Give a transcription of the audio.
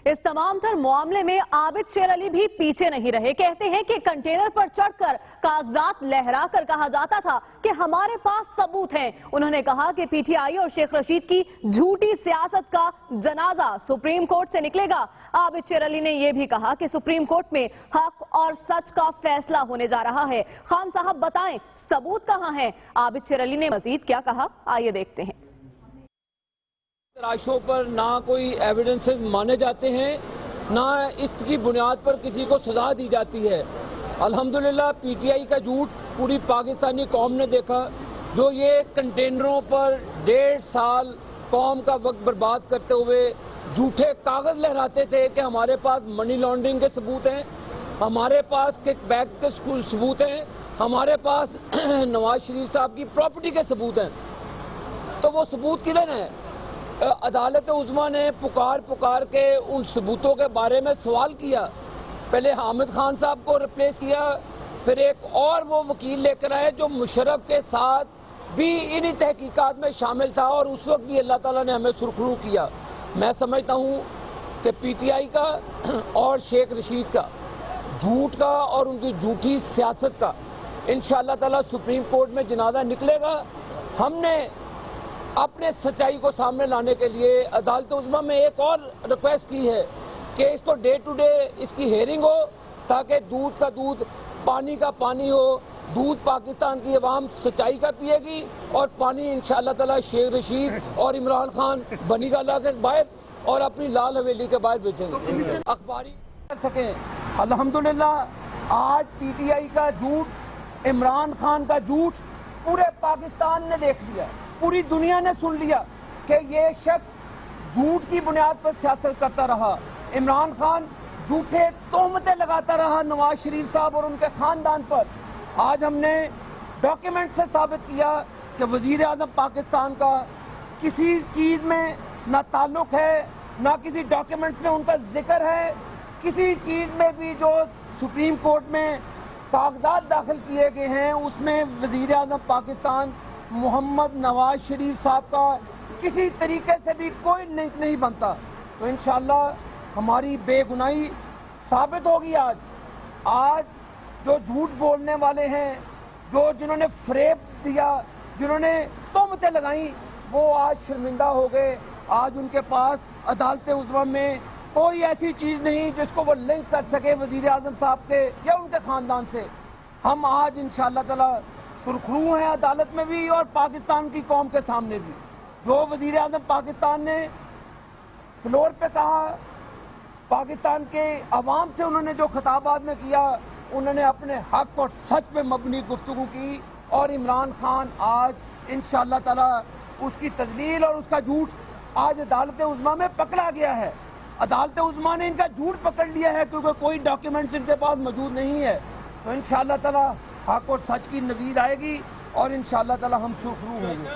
इस तमाम तर मामले में आबिद शेर अली भी पीछे नहीं रहे। कहते हैं कि कंटेनर पर चढ़कर कागजात लहराकर कहा जाता था कि हमारे पास सबूत हैं। उन्होंने कहा कि पीटीआई और शेख रशीद की झूठी सियासत का जनाजा सुप्रीम कोर्ट से निकलेगा। आबिद शेर अली ने यह भी कहा कि सुप्रीम कोर्ट में हक और सच का फैसला होने जा रहा है। खान साहब बताएं सबूत कहां हैं? आबिद शेर अली ने मजीद क्या कहा, आइए देखते हैं। तराशों पर ना कोई एविडेंसेस माने जाते हैं, ना इसकी बुनियाद पर किसी को सजा दी जाती है। अल्हम्दुलिल्लाह पीटीआई का झूठ पूरी पाकिस्तानी कौम ने देखा। जो ये कंटेनरों पर 1.5 साल कौम का वक्त बर्बाद करते हुए झूठे कागज़ लहराते थे कि हमारे पास मनी लॉन्ड्रिंग के सबूत हैं, हमारे पास किकबैक के सबूत हैं, हमारे पास नवाज शरीफ साहब की प्रॉपर्टी के सबूत हैं, तो वो सबूत किधर हैं? अदालत उज़्मा ने पुकार के उन सबूतों के बारे में सवाल किया। पहले हामिद खान साहब को रिप्लेस किया, फिर एक और वो वकील लेकर आए जो मुशर्रफ के साथ भी इन्हीं तहकीकात में शामिल था, और उस वक्त भी अल्लाह ताला ने हमें सुरखरू किया। मैं समझता हूँ कि पीटीआई का और शेख रशीद का झूठ का और उनकी झूठी सियासत का इंशाअल्लाह ताला सुप्रीम कोर्ट में जनाजा निकलेगा। हमने अपने सच्चाई को सामने लाने के लिए अदालत उज़्मा में एक और रिक्वेस्ट की है कि इसको डे टू डे इसकी हेयरिंग हो, ताकि दूध का दूध पानी का पानी हो। दूध पाकिस्तान की अवाम सच्चाई का पिएगी और पानी इंशाअल्लाह ताला शेख रशीद और इमरान खान बनीगाला के बाहर और अपनी लाल हवेली के बाहर बेचेंगे। अखबारी कर सकें। अल्हम्दुलिल्लाह आज पीटीआई का झूठ, इमरान खान का झूठ पूरे पाकिस्तान ने देख लिया, पूरी दुनिया ने सुन लिया कि ये शख्स झूठ की बुनियाद पर सियासत करता रहा। इमरान खान झूठे तोहमतें लगाता रहा नवाज शरीफ साहब और उनके खानदान पर। आज हमने डॉक्यूमेंट से साबित किया कि वजीर आज़म पाकिस्तान का किसी चीज़ में ना ताल्लुक है, ना किसी डॉक्यूमेंट्स में उनका जिक्र है। किसी चीज़ में भी जो सुप्रीम कोर्ट में कागजात दाखिल किए गए हैं उसमें वजीर आज़म पाकिस्तान मोहम्मद नवाज शरीफ साहब का किसी तरीके से भी कोई लिंक नहीं बनता। तो इंशाअल्लाह हमारी बेगुनाही साबित होगी। आज जो झूठ बोलने वाले हैं, जिन्होंने फ्रेब दिया, जिन्होंने तोहमतें लगाई, वो आज शर्मिंदा हो गए। आज उनके पास अदालत उज़्मा में कोई ऐसी चीज़ नहीं जिसको वो लिंक कर सके वज़ीर आज़म साहब के या उनके ख़ानदान से। हम आज इंशाअल्लाह ताला सुरखरू हैं अदालत में भी और पाकिस्तान की कौम के सामने भी। जो वज़ीर आज़म पाकिस्तान ने फ्लोर पे कहा, पाकिस्तान के अवाम से उन्होंने जो खिताबात में किया, उन्होंने अपने हक और सच पे मबनी गुफ्तगू की। और इमरान खान आज इंशाअल्लाह ताला उसकी तजलील और उसका झूठ आज अदालत उज़्मा में पकड़ा गया है। अदालत उज़्मा ने इनका झूठ पकड़ लिया है क्योंकि कोई डॉक्यूमेंट्स इनके पास मौजूद नहीं है। तो इंशाअल्लाह ताला हक और सच की नवीद आएगी और इंशाअल्लाह ताला हम सुरखरू होंगे।